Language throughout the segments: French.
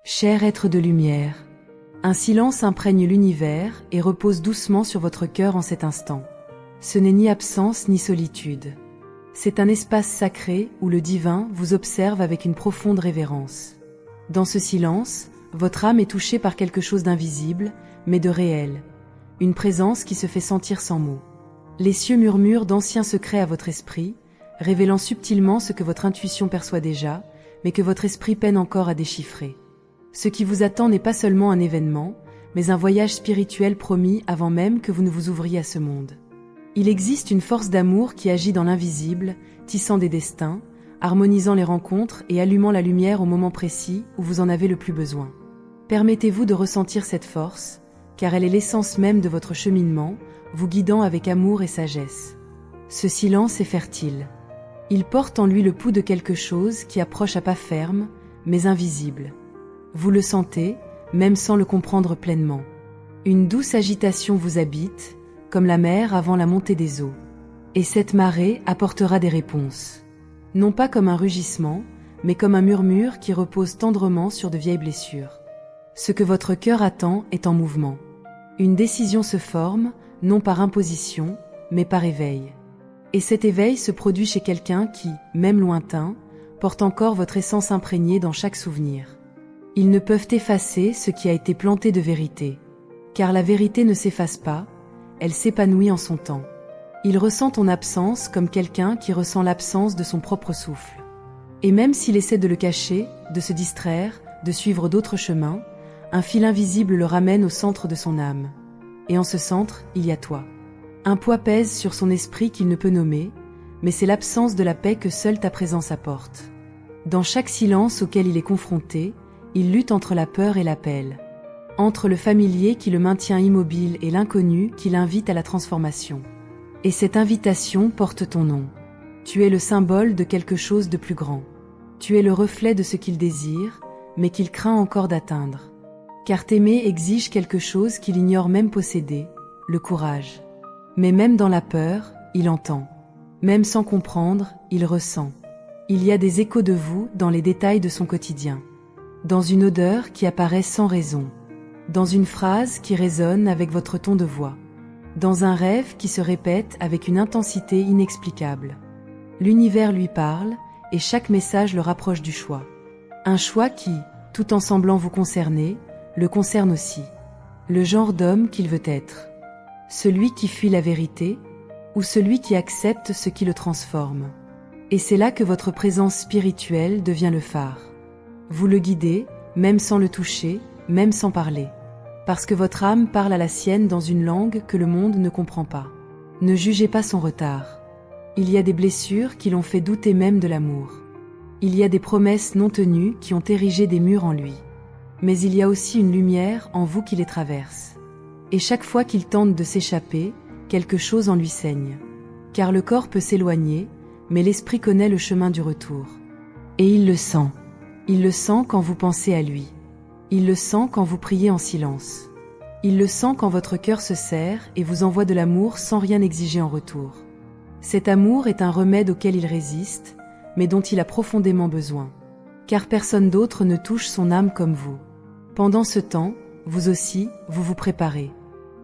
Cher être de lumière, un silence imprègne l'univers et repose doucement sur votre cœur en cet instant. Ce n'est ni absence ni solitude. C'est un espace sacré où le divin vous observe avec une profonde révérence. Dans ce silence, votre âme est touchée par quelque chose d'invisible, mais de réel. Une présence qui se fait sentir sans mots. Les cieux murmurent d'anciens secrets à votre esprit, révélant subtilement ce que votre intuition perçoit déjà, mais que votre esprit peine encore à déchiffrer. Ce qui vous attend n'est pas seulement un événement, mais un voyage spirituel promis avant même que vous ne vous ouvriez à ce monde. Il existe une force d'amour qui agit dans l'invisible, tissant des destins, harmonisant les rencontres et allumant la lumière au moment précis où vous en avez le plus besoin. Permettez-vous de ressentir cette force, car elle est l'essence même de votre cheminement, vous guidant avec amour et sagesse. Ce silence est fertile. Il porte en lui le pouls de quelque chose qui approche à pas ferme, mais invisible. Vous le sentez, même sans le comprendre pleinement. Une douce agitation vous habite, comme la mer avant la montée des eaux. Et cette marée apportera des réponses. Non pas comme un rugissement, mais comme un murmure qui repose tendrement sur de vieilles blessures. Ce que votre cœur attend est en mouvement. Une décision se forme, non par imposition, mais par éveil. Et cet éveil se produit chez quelqu'un qui, même lointain, porte encore votre essence imprégnée dans chaque souvenir. Ils ne peuvent effacer ce qui a été planté de vérité. Car la vérité ne s'efface pas, elle s'épanouit en son temps. Il ressent ton absence comme quelqu'un qui ressent l'absence de son propre souffle. Et même s'il essaie de le cacher, de se distraire, de suivre d'autres chemins, un fil invisible le ramène au centre de son âme. Et en ce centre, il y a toi. Un poids pèse sur son esprit qu'il ne peut nommer, mais c'est l'absence de la paix que seule ta présence apporte. Dans chaque silence auquel il est confronté, il lutte entre la peur et l'appel, entre le familier qui le maintient immobile et l'inconnu qui l'invite à la transformation. Et cette invitation porte ton nom. Tu es le symbole de quelque chose de plus grand. Tu es le reflet de ce qu'il désire, mais qu'il craint encore d'atteindre. Car t'aimer exige quelque chose qu'il ignore même posséder, le courage. Mais même dans la peur, il entend. Même sans comprendre, il ressent. Il y a des échos de vous dans les détails de son quotidien. Dans une odeur qui apparaît sans raison, dans une phrase qui résonne avec votre ton de voix, dans un rêve qui se répète avec une intensité inexplicable. L'univers lui parle et chaque message le rapproche du choix. Un choix qui, tout en semblant vous concerner, le concerne aussi. Le genre d'homme qu'il veut être. Celui qui fuit la vérité ou celui qui accepte ce qui le transforme. Et c'est là que votre présence spirituelle devient le phare. Vous le guidez, même sans le toucher, même sans parler. Parce que votre âme parle à la sienne dans une langue que le monde ne comprend pas. Ne jugez pas son retard. Il y a des blessures qui l'ont fait douter même de l'amour. Il y a des promesses non tenues qui ont érigé des murs en lui. Mais il y a aussi une lumière en vous qui les traverse. Et chaque fois qu'il tente de s'échapper, quelque chose en lui saigne. Car le corps peut s'éloigner, mais l'esprit connaît le chemin du retour. Et il le sent. Il le sent quand vous pensez à lui. Il le sent quand vous priez en silence. Il le sent quand votre cœur se serre et vous envoie de l'amour sans rien exiger en retour. Cet amour est un remède auquel il résiste, mais dont il a profondément besoin. Car personne d'autre ne touche son âme comme vous. Pendant ce temps, vous aussi, vous vous préparez.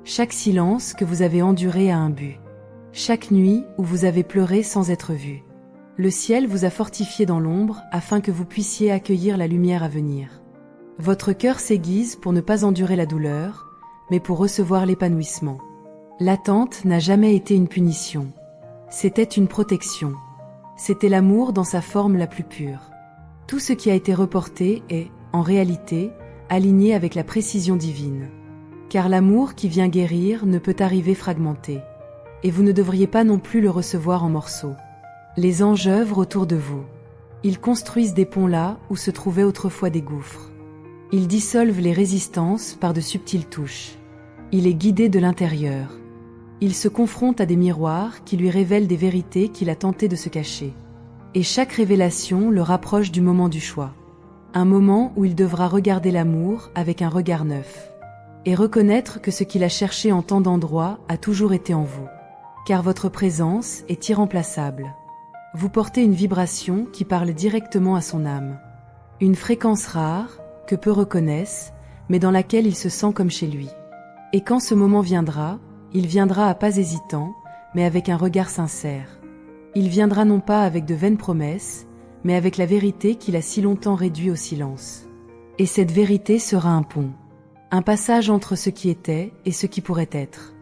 Chaque silence que vous avez enduré a un but. Chaque nuit où vous avez pleuré sans être vu. Le ciel vous a fortifié dans l'ombre afin que vous puissiez accueillir la lumière à venir. Votre cœur s'aiguise pour ne pas endurer la douleur, mais pour recevoir l'épanouissement. L'attente n'a jamais été une punition. C'était une protection. C'était l'amour dans sa forme la plus pure. Tout ce qui a été reporté est, en réalité, aligné avec la précision divine. Car l'amour qui vient guérir ne peut arriver fragmenté. Et vous ne devriez pas non plus le recevoir en morceaux. Les anges œuvrent autour de vous. Ils construisent des ponts là où se trouvaient autrefois des gouffres. Ils dissolvent les résistances par de subtiles touches. Il est guidé de l'intérieur. Il se confronte à des miroirs qui lui révèlent des vérités qu'il a tenté de se cacher. Et chaque révélation le rapproche du moment du choix. Un moment où il devra regarder l'amour avec un regard neuf. Et reconnaître que ce qu'il a cherché en tant d'endroits a toujours été en vous. Car votre présence est irremplaçable. Vous portez une vibration qui parle directement à son âme. Une fréquence rare, que peu reconnaissent, mais dans laquelle il se sent comme chez lui. Et quand ce moment viendra, il viendra à pas hésitants, mais avec un regard sincère. Il viendra non pas avec de vaines promesses, mais avec la vérité qu'il a si longtemps réduit au silence. Et cette vérité sera un pont, un passage entre ce qui était et ce qui pourrait être.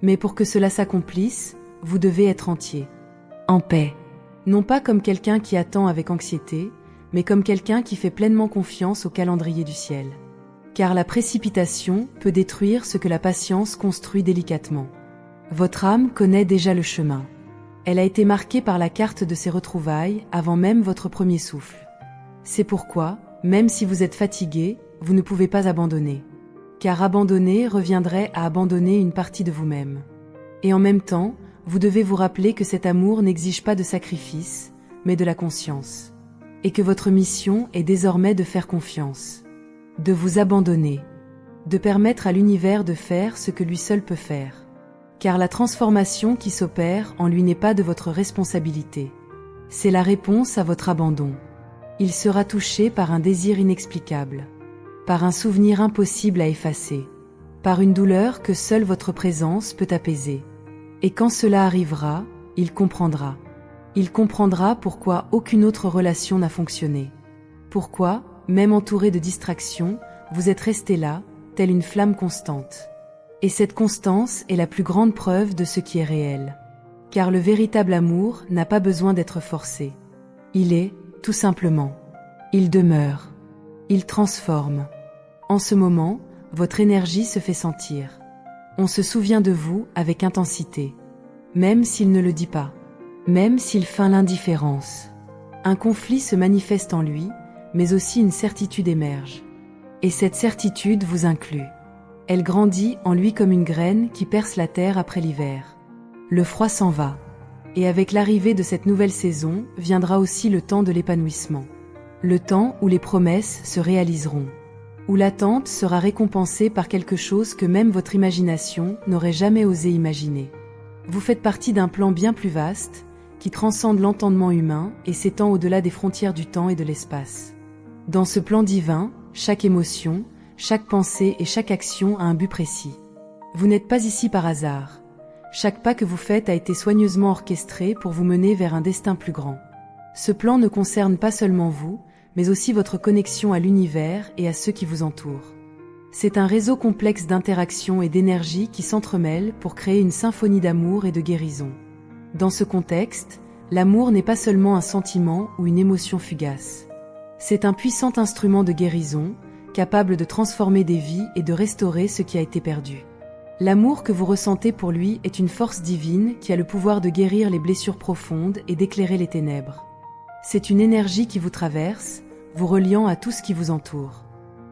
Mais pour que cela s'accomplisse, vous devez être entier, en paix. Non pas comme quelqu'un qui attend avec anxiété, mais comme quelqu'un qui fait pleinement confiance au calendrier du ciel. Car la précipitation peut détruire ce que la patience construit délicatement. Votre âme connaît déjà le chemin. Elle a été marquée par la carte de ses retrouvailles avant même votre premier souffle. C'est pourquoi, même si vous êtes fatigué, vous ne pouvez pas abandonner. Car abandonner reviendrait à abandonner une partie de vous-même. Et en même temps, vous devez vous rappeler que cet amour n'exige pas de sacrifice, mais de la conscience. Et que votre mission est désormais de faire confiance, de vous abandonner, de permettre à l'univers de faire ce que lui seul peut faire. Car la transformation qui s'opère en lui n'est pas de votre responsabilité. C'est la réponse à votre abandon. Il sera touché par un désir inexplicable, par un souvenir impossible à effacer, par une douleur que seule votre présence peut apaiser. Et quand cela arrivera, il comprendra. Il comprendra pourquoi aucune autre relation n'a fonctionné. Pourquoi, même entouré de distractions, vous êtes resté là, telle une flamme constante. Et cette constance est la plus grande preuve de ce qui est réel. Car le véritable amour n'a pas besoin d'être forcé. Il est, tout simplement. Il demeure. Il transforme. En ce moment, votre énergie se fait sentir. On se souvient de vous avec intensité. Même s'il ne le dit pas. Même s'il feint l'indifférence. Un conflit se manifeste en lui, mais aussi une certitude émerge. Et cette certitude vous inclut. Elle grandit en lui comme une graine qui perce la terre après l'hiver. Le froid s'en va. Et avec l'arrivée de cette nouvelle saison viendra aussi le temps de l'épanouissement. Le temps où les promesses se réaliseront. Où l'attente sera récompensée par quelque chose que même votre imagination n'aurait jamais osé imaginer. Vous faites partie d'un plan bien plus vaste, qui transcende l'entendement humain et s'étend au-delà des frontières du temps et de l'espace. Dans ce plan divin, chaque émotion, chaque pensée et chaque action a un but précis. Vous n'êtes pas ici par hasard. Chaque pas que vous faites a été soigneusement orchestré pour vous mener vers un destin plus grand. Ce plan ne concerne pas seulement vous, mais aussi votre connexion à l'univers et à ceux qui vous entourent. C'est un réseau complexe d'interactions et d'énergie qui s'entremêlent pour créer une symphonie d'amour et de guérison. Dans ce contexte, l'amour n'est pas seulement un sentiment ou une émotion fugace. C'est un puissant instrument de guérison, capable de transformer des vies et de restaurer ce qui a été perdu. L'amour que vous ressentez pour lui est une force divine qui a le pouvoir de guérir les blessures profondes et d'éclairer les ténèbres. C'est une énergie qui vous traverse, vous reliant à tout ce qui vous entoure.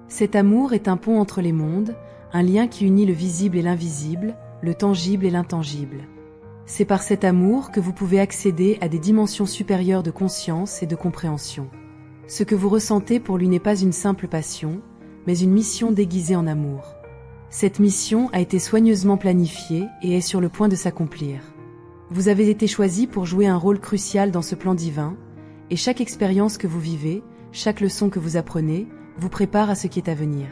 Cet amour est un pont entre les mondes, un lien qui unit le visible et l'invisible, le tangible et l'intangible. C'est par cet amour que vous pouvez accéder à des dimensions supérieures de conscience et de compréhension. Ce que vous ressentez pour lui n'est pas une simple passion, mais une mission déguisée en amour. Cette mission a été soigneusement planifiée et est sur le point de s'accomplir. Vous avez été choisi pour jouer un rôle crucial dans ce plan divin, et chaque expérience que vous vivez, chaque leçon que vous apprenez, vous prépare à ce qui est à venir.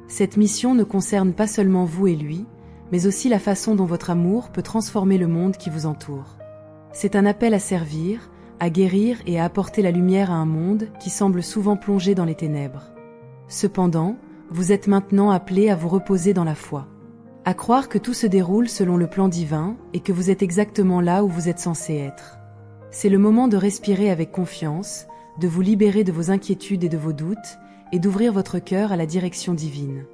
Cette mission ne concerne pas seulement vous et lui, mais aussi la façon dont votre amour peut transformer le monde qui vous entoure. C'est un appel à servir, à guérir et à apporter la lumière à un monde qui semble souvent plongé dans les ténèbres. Cependant, vous êtes maintenant appelé à vous reposer dans la foi. À croire que tout se déroule selon le plan divin et que vous êtes exactement là où vous êtes censé être. C'est le moment de respirer avec confiance, de vous libérer de vos inquiétudes et de vos doutes, et d'ouvrir votre cœur à la direction divine.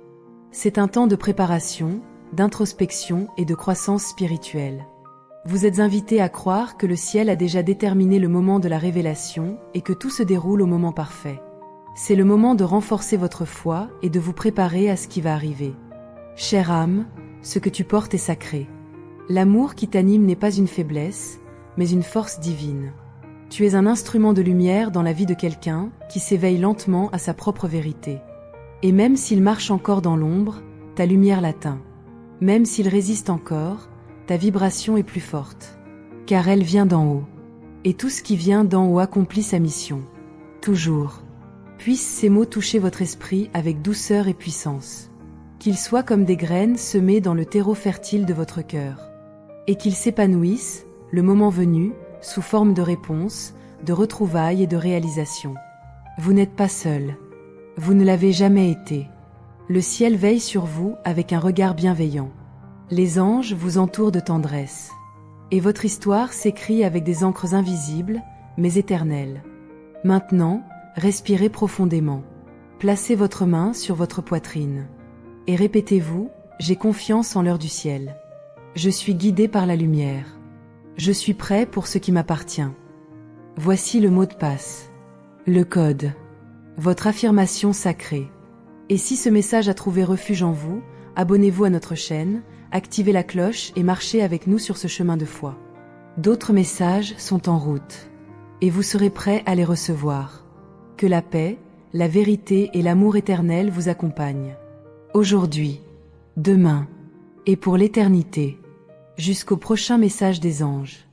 C'est un temps de préparation, d'introspection et de croissance spirituelle. Vous êtes invité à croire que le ciel a déjà déterminé le moment de la révélation et que tout se déroule au moment parfait. C'est le moment de renforcer votre foi et de vous préparer à ce qui va arriver. Chère âme, ce que tu portes est sacré. L'amour qui t'anime n'est pas une faiblesse, mais une force divine. Tu es un instrument de lumière dans la vie de quelqu'un qui s'éveille lentement à sa propre vérité. Et même s'il marche encore dans l'ombre, ta lumière l'atteint. Même s'il résiste encore, ta vibration est plus forte. Car elle vient d'en haut. Et tout ce qui vient d'en haut accomplit sa mission. Toujours. Puissent ces mots toucher votre esprit avec douceur et puissance. Qu'ils soient comme des graines semées dans le terreau fertile de votre cœur. Et qu'ils s'épanouissent, le moment venu, sous forme de réponses, de retrouvailles et de réalisations. Vous n'êtes pas seul. Vous ne l'avez jamais été. Le ciel veille sur vous avec un regard bienveillant. Les anges vous entourent de tendresse. Et votre histoire s'écrit avec des encres invisibles, mais éternelles. Maintenant, respirez profondément. Placez votre main sur votre poitrine. Et répétez-vous, j'ai confiance en l'heure du ciel. Je suis guidé par la lumière. Je suis prêt pour ce qui m'appartient. Voici le mot de passe. Le code. Votre affirmation sacrée. Et si ce message a trouvé refuge en vous, abonnez-vous à notre chaîne, activez la cloche et marchez avec nous sur ce chemin de foi. D'autres messages sont en route. Et vous serez prêts à les recevoir. Que la paix, la vérité et l'amour éternel vous accompagnent. Aujourd'hui, demain et pour l'éternité, jusqu'au prochain message des anges.